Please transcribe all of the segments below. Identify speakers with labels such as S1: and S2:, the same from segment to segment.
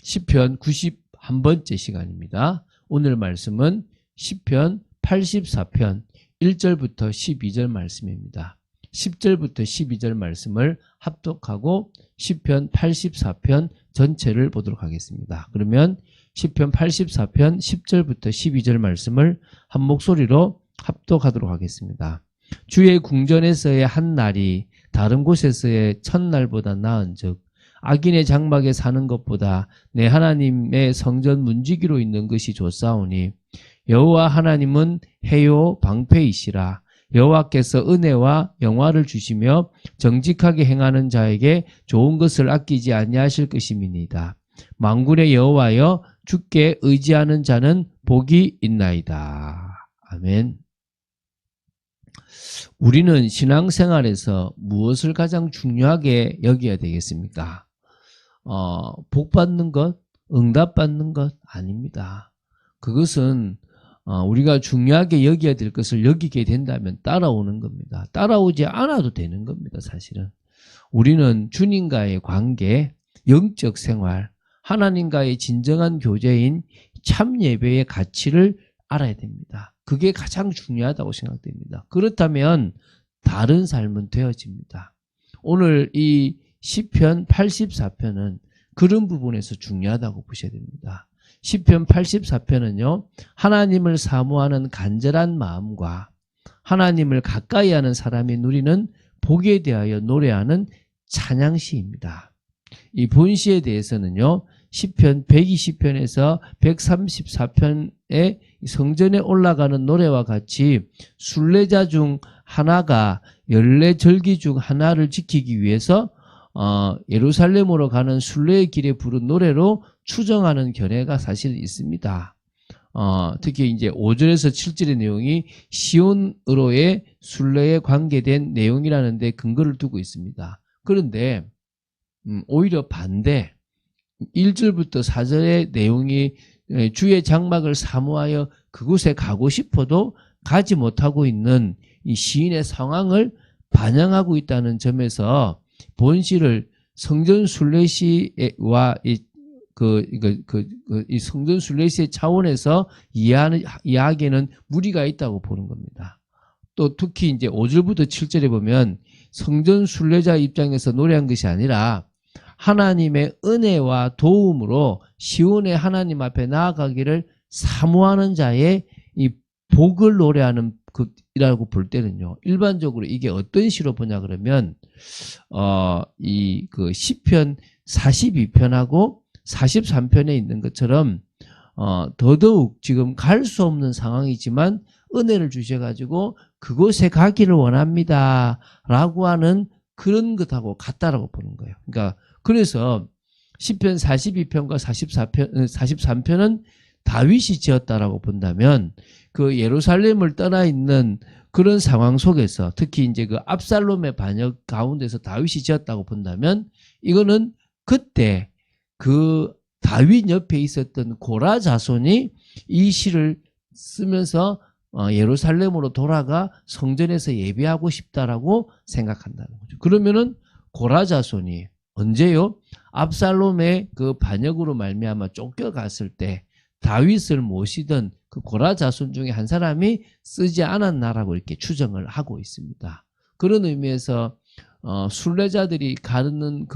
S1: 시편 91번째 시간입니다. 오늘 말씀은 시편 84편 1절부터 12절 말씀입니다. 10절부터 12절 말씀을 합독하고 시편 84편 전체를 보도록 하겠습니다. 그러면 시편 84편 10절부터 12절 말씀을 한 목소리로 합독하도록 하겠습니다. 주의 궁전에서의 한 날이 다른 곳에서의 첫날보다 나은즉 악인의 장막에 사는 것보다 내 하나님의 성전 문지기로 있는 것이 좋사오니 여호와 하나님은 해요 방패이시라. 여호와께서 은혜와 영화를 주시며 정직하게 행하는 자에게 좋은 것을 아끼지 아니하실 것임이니이다. 만군의 여호와여 주께 의지하는 자는 복이 있나이다. 아멘. 우리는 신앙생활에서 무엇을 가장 중요하게 여겨야 되겠습니까? 복 받는 것, 응답 받는 것 아닙니다. 그것은 우리가 중요하게 여겨야 될 것을 여기게 된다면 따라오는 겁니다. 따라오지 않아도 되는 겁니다. 사실은 우리는 주님과의 관계, 영적 생활, 하나님과의 진정한 교제인 참 예배의 가치를 알아야 됩니다. 그게 가장 중요하다고 생각됩니다. 그렇다면 다른 삶은 되어집니다. 오늘 이 시편 84편은 그런 부분에서 중요하다고 보셔야 됩니다. 시편 84편은요, 하나님을 사모하는 간절한 마음과 하나님을 가까이 하는 사람이 누리는 복에 대하여 노래하는 찬양시입니다. 이 본시에 대해서는요, 시편 120편에서 134편의 성전에 올라가는 노래와 같이 순례자 중 하나가 14절기 중 하나를 지키기 위해서 예루살렘으로 가는 순례의 길에 부른 노래로 추정하는 견해가 사실 있습니다. 특히 이제 5절에서 7절의 내용이 시온으로의 순례에 관계된 내용이라는 데 근거를 두고 있습니다. 그런데 오히려 반대 1절부터 4절의 내용이 주의 장막을 사모하여 그곳에 가고 싶어도 가지 못하고 있는 이 시인의 상황을 반영하고 있다는 점에서 본시를 성전 순례시와 이 성전 순례시의 차원에서 이해하기에는 무리가 있다고 보는 겁니다. 또 특히 이제 5절부터 7절에 보면 성전 순례자 입장에서 노래한 것이 아니라 하나님의 은혜와 도움으로 시온의 하나님 앞에 나아가기를 사모하는 자의 이 복을 노래하는 것이라고 볼 때는요. 일반적으로 이게 어떤 시로 보냐 그러면 시편 42편하고 43편에 있는 것처럼 더더욱 지금 갈 수 없는 상황이지만 은혜를 주셔가지고 그곳에 가기를 원합니다. 라고 하는 그런 것하고 같다라고 보는 거예요. 그러니까 그래서 시편 42편과 43편은 다윗이 지었다라고 본다면 그 예루살렘을 떠나 있는 그런 상황 속에서 특히 이제 그 압살롬의 반역 가운데서 다윗이 지었다고 본다면 이거는 그때 그 다윗 옆에 있었던 고라 자손이 이 시를 쓰면서 예루살렘으로 돌아가 성전에서 예배하고 싶다라고 생각한다는 거죠. 그러면은 고라 자손이 언제요? 압살롬의 그 반역으로 말미암아 쫓겨갔을 때 다윗을 모시던 그 고라 자손 중에 한 사람이 쓰지 않았나라고 이렇게 추정을 하고 있습니다. 그런 의미에서 순례자들이 가는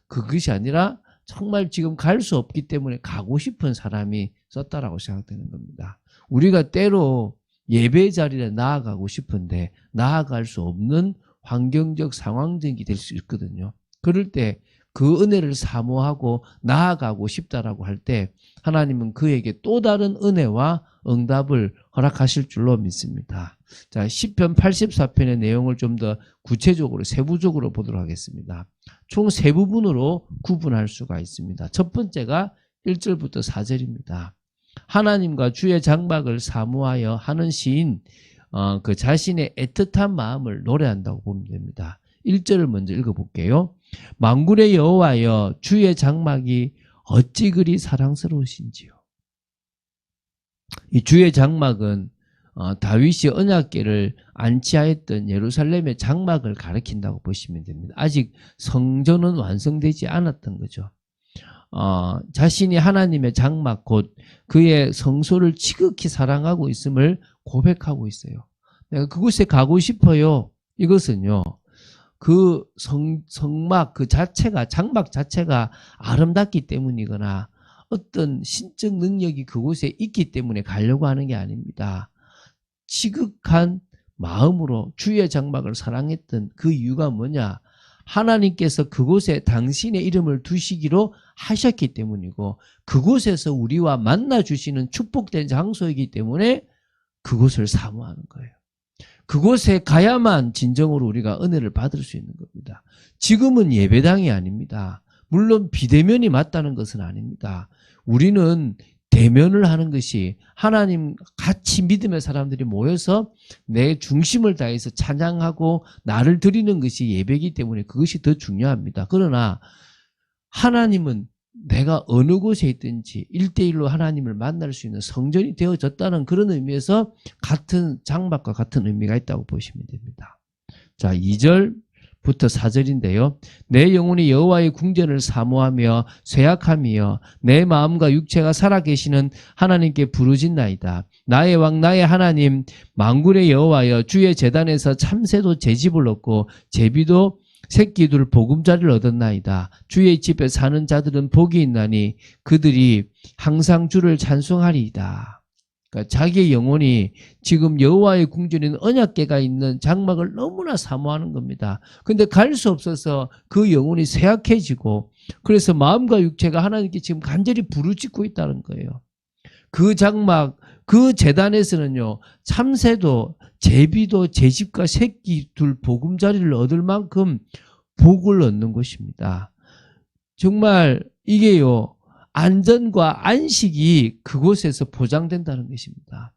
S1: 그것이 아니라 정말 지금 갈 수 없기 때문에 가고 싶은 사람이 썼다라고 생각되는 겁니다. 우리가 때로 예배 자리에 나아가고 싶은데 나아갈 수 없는 환경적 상황적이 될 수 있거든요. 그럴 때 그 은혜를 사모하고 나아가고 싶다라고 할 때 하나님은 그에게 또 다른 은혜와 응답을 허락하실 줄로 믿습니다. 자, 시편 84편의 내용을 좀 더 구체적으로 세부적으로 보도록 하겠습니다. 총 세 부분으로 구분할 수가 있습니다. 첫 번째가 1절부터 4절입니다. 하나님과 주의 장막을 사모하여 하는 시인 그 자신의 애틋한 마음을 노래한다고 보면 됩니다. 1절을 먼저 읽어볼게요. 만군의 여호와여 주의 장막이 어찌 그리 사랑스러우신지요. 이 주의 장막은 다윗이 언약궤를 안치하였던 예루살렘의 장막을 가리킨다고 보시면 됩니다. 아직 성전은 완성되지 않았던 거죠. 자신이 하나님의 장막 곧 그의 성소를 지극히 사랑하고 있음을 고백하고 있어요. 내가 그곳에 가고 싶어요. 이것은요, 그 성막 그 자체가, 장막 자체가 아름답기 때문이거나 어떤 신적 능력이 그곳에 있기 때문에 가려고 하는 게 아닙니다. 지극한 마음으로 주의 장막을 사랑했던 그 이유가 뭐냐? 하나님께서 그곳에 당신의 이름을 두시기로 하셨기 때문이고, 그곳에서 우리와 만나 주시는 축복된 장소이기 때문에 그곳을 사모하는 거예요. 그곳에 가야만 진정으로 우리가 은혜를 받을 수 있는 겁니다. 지금은 예배당이 아닙니다. 물론 비대면이 맞다는 것은 아닙니다. 우리는 대면을 하는 것이, 하나님 같이 믿음의 사람들이 모여서 내 중심을 다해서 찬양하고 나를 드리는 것이 예배이기 때문에 그것이 더 중요합니다. 그러나 하나님은 내가 어느 곳에 있든지 1대1로 하나님을 만날 수 있는 성전이 되어졌다는 그런 의미에서 같은 장막과 같은 의미가 있다고 보시면 됩니다. 자, 2절부터 4절인데요. 내 영혼이 여호와의 궁전을 사모하며 쇠약하며 내 마음과 육체가 살아계시는 하나님께 부르짖나이다. 나의 왕 나의 하나님 만군의 여호와여, 주의 제단에서 참새도 제 집을 얻고 제비도 새끼들 보금자리를 얻었나이다. 주의 집에 사는 자들은 복이 있나니 그들이 항상 주를 찬송하리이다. 그러니까 자기의 영혼이 지금 여호와의 궁전인 언약궤가 있는 장막을 너무나 사모하는 겁니다. 근데 갈 수 없어서 그 영혼이 쇠약해지고, 그래서 마음과 육체가 하나님께 지금 간절히 부르짖고 있다는 거예요. 그 장막, 그 제단에서는요, 참새도 제비도 제 집과 새끼 둘 보금자리를 얻을 만큼 복을 얻는 것입니다. 정말 이게요, 안전과 안식이 그곳에서 보장된다는 것입니다.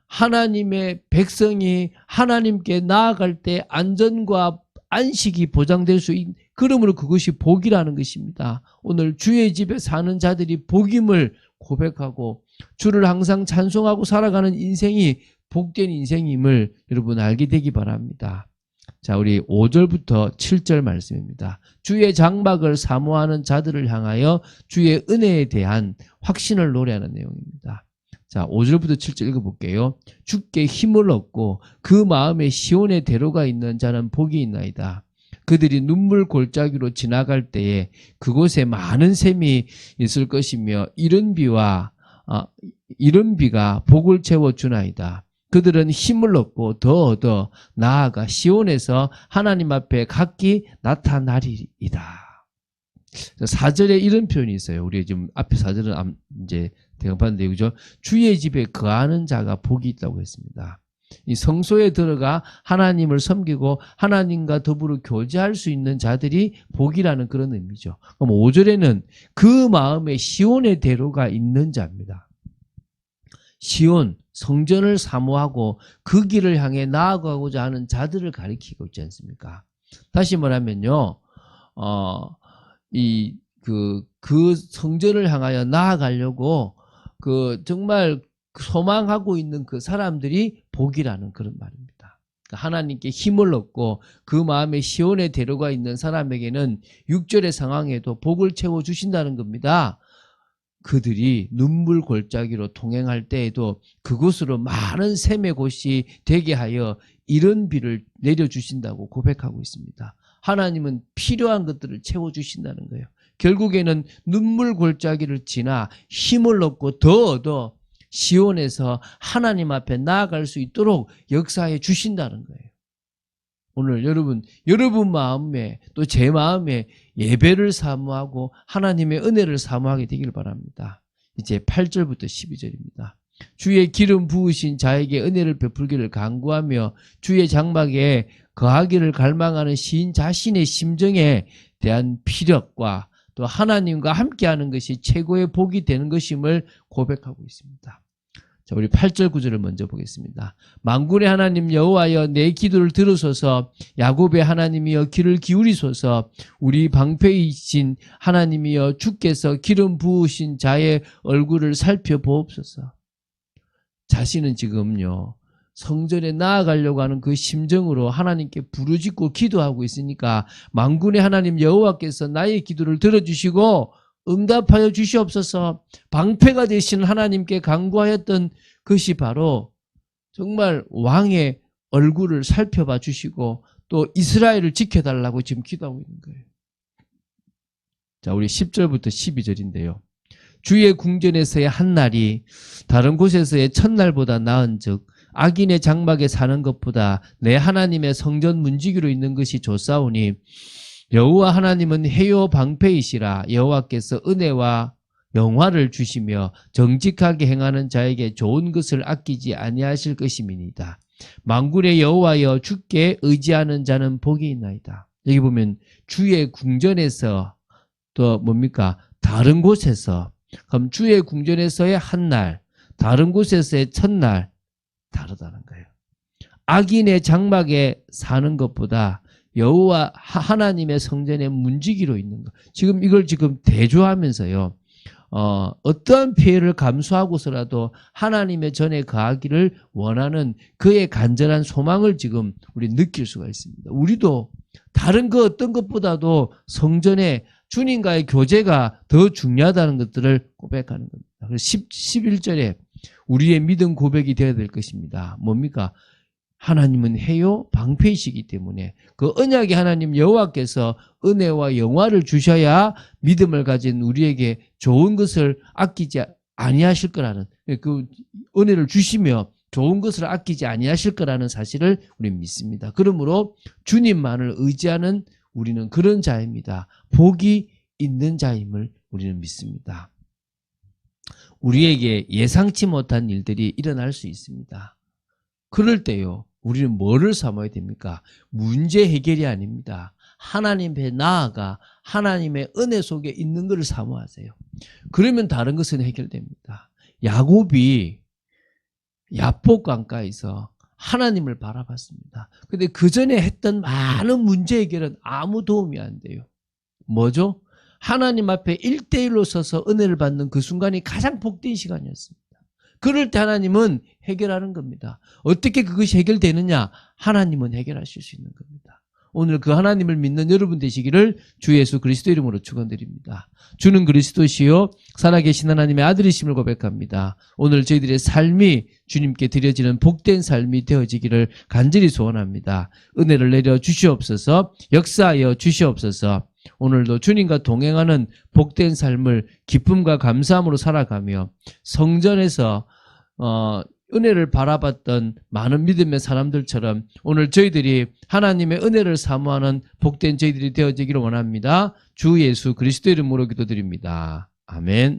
S1: 하나님의 백성이 하나님께 나아갈 때 안전과 안식이 보장될 수 있는, 그러므로 그것이 복이라는 것입니다. 오늘 주의 집에 사는 자들이 복임을 고백하고 주를 항상 찬송하고 살아가는 인생이 복된 인생임을 여러분 알게 되기 바랍니다. 자, 우리 5절부터 7절 말씀입니다. 주의 장막을 사모하는 자들을 향하여 주의 은혜에 대한 확신을 노래하는 내용입니다. 자, 5절부터 7절 읽어볼게요. 주께 힘을 얻고 그 마음에 시온의 대로가 있는 자는 복이 있나이다. 그들이 눈물 골짜기로 지나갈 때에 그곳에 많은 샘이 있을 것이며 이른 비가 복을 채워주나이다. 그들은 힘을 얻고 더 얻어 나아가 시온에서 하나님 앞에 각기 나타나리이다. 4절에 이런 표현이 있어요. 우리 지금 앞에 4절은 이제 대응받는데, 그죠? 주의 집에 거하는 자가 복이 있다고 했습니다. 이 성소에 들어가 하나님을 섬기고 하나님과 더불어 교제할 수 있는 자들이 복이라는 그런 의미죠. 그럼 5절에는 그 마음에 시온의 대로가 있는 자입니다. 시온, 성전을 사모하고 그 길을 향해 나아가고자 하는 자들을 가리키고 있지 않습니까? 다시 말하면요, 그 성전을 향하여 나아가려고 정말 소망하고 있는 그 사람들이 복이라는 그런 말입니다. 하나님께 힘을 얻고 그 마음에 시온의 대로가 있는 사람에게는 6절의 상황에도 복을 채워주신다는 겁니다. 그들이 눈물 골짜기로 통행할 때에도 그곳으로 많은 샘의 곳이 되게 하여 이른 비를 내려주신다고 고백하고 있습니다. 하나님은 필요한 것들을 채워주신다는 거예요. 결국에는 눈물 골짜기를 지나 힘을 얻고 더 얻어 시온에서 하나님 앞에 나아갈 수 있도록 역사해 주신다는 거예요. 오늘 여러분 마음에 또 제 마음에 예배를 사모하고 하나님의 은혜를 사모하게 되길 바랍니다. 이제 8절부터 12절입니다. 주의 기름 부으신 자에게 은혜를 베풀기를 간구하며 주의 장막에 거하기를 갈망하는 시인 자신의 심정에 대한 피력과 또 하나님과 함께하는 것이 최고의 복이 되는 것임을 고백하고 있습니다. 자, 우리 8절 9절을 먼저 보겠습니다. 만군의 하나님 여호와여, 내 기도를 들으소서. 야곱의 하나님이여, 귀를 기울이소서. 우리 방패이신 하나님이여, 주께서 기름 부으신 자의 얼굴을 살펴보옵소서. 자신은 지금요, 성전에 나아가려고 하는 그 심정으로 하나님께 부르짖고 기도하고 있으니까 만군의 하나님 여호와께서 나의 기도를 들어주시고 응답하여 주시옵소서. 방패가 되시는 하나님께 간구하였던 것이 바로 정말 왕의 얼굴을 살펴봐 주시고 또 이스라엘을 지켜달라고 지금 기도하고 있는 거예요. 자, 우리 10절부터 12절인데요. 주의 궁전에서의 한 날이 다른 곳에서의 첫날보다 나은즉 악인의 장막에 사는 것보다 내 하나님의 성전 문지기로 있는 것이 좋사오니 여호와 하나님은 해요 방패이시라. 여호와께서 은혜와 영화를 주시며 정직하게 행하는 자에게 좋은 것을 아끼지 아니하실 것임이니이다. 만군의 여호와여 주께 의지하는 자는 복이 있나이다. 여기 보면 주의 궁전에서 또 뭡니까? 다른 곳에서. 그럼 주의 궁전에서의 한 날, 다른 곳에서의 첫날 다르다는 거예요. 악인의 장막에 사는 것보다 여호와 하나님의 성전에 문지기로 있는 것. 지금 이걸 지금 대조하면서요. 어떠한 피해를 감수하고서라도 하나님의 전에 거하기를 원하는 그의 간절한 소망을 지금 우리 느낄 수가 있습니다. 우리도 다른 그 어떤 것보다도 성전에 주님과의 교제가 더 중요하다는 것들을 고백하는 겁니다. 그래서 11절에 우리의 믿음 고백이 되어야 될 것입니다. 뭡니까? 하나님은 해요 방패이시기 때문에 그 언약의 하나님 여호와께서 은혜와 영화를 주셔야 믿음을 가진 우리에게 좋은 것을 아끼지 아니하실 거라는, 그 은혜를 주시며 좋은 것을 아끼지 아니하실 거라는 사실을 우리는 믿습니다. 그러므로 주님만을 의지하는 우리는 그런 자입니다. 복이 있는 자임을 우리는 믿습니다. 우리에게 예상치 못한 일들이 일어날 수 있습니다. 그럴 때요, 우리는 뭐를 삼아야 됩니까? 문제 해결이 아닙니다. 하나님 앞에 나아가 하나님의 은혜 속에 있는 것을 사모하세요. 그러면 다른 것은 해결됩니다. 야곱이 야복 강가에서 하나님을 바라봤습니다. 근데 그 전에 했던 많은 문제 해결은 아무 도움이 안 돼요. 뭐죠? 하나님 앞에 1대1로 서서 은혜를 받는 그 순간이 가장 복된 시간이었습니다. 그럴 때 하나님은 해결하는 겁니다. 어떻게 그것이 해결되느냐? 하나님은 해결하실 수 있는 겁니다. 오늘 그 하나님을 믿는 여러분 되시기를 주 예수 그리스도 이름으로 축원드립니다. 주는 그리스도시요 살아계신 하나님의 아들이심을 고백합니다. 오늘 저희들의 삶이 주님께 드려지는 복된 삶이 되어지기를 간절히 소원합니다. 은혜를 내려 주시옵소서, 역사하여 주시옵소서. 오늘도 주님과 동행하는 복된 삶을 기쁨과 감사함으로 살아가며 성전에서 은혜를 바라봤던 많은 믿음의 사람들처럼 오늘 저희들이 하나님의 은혜를 사모하는 복된 저희들이 되어지기를 원합니다. 주 예수 그리스도 이름으로 기도드립니다. 아멘.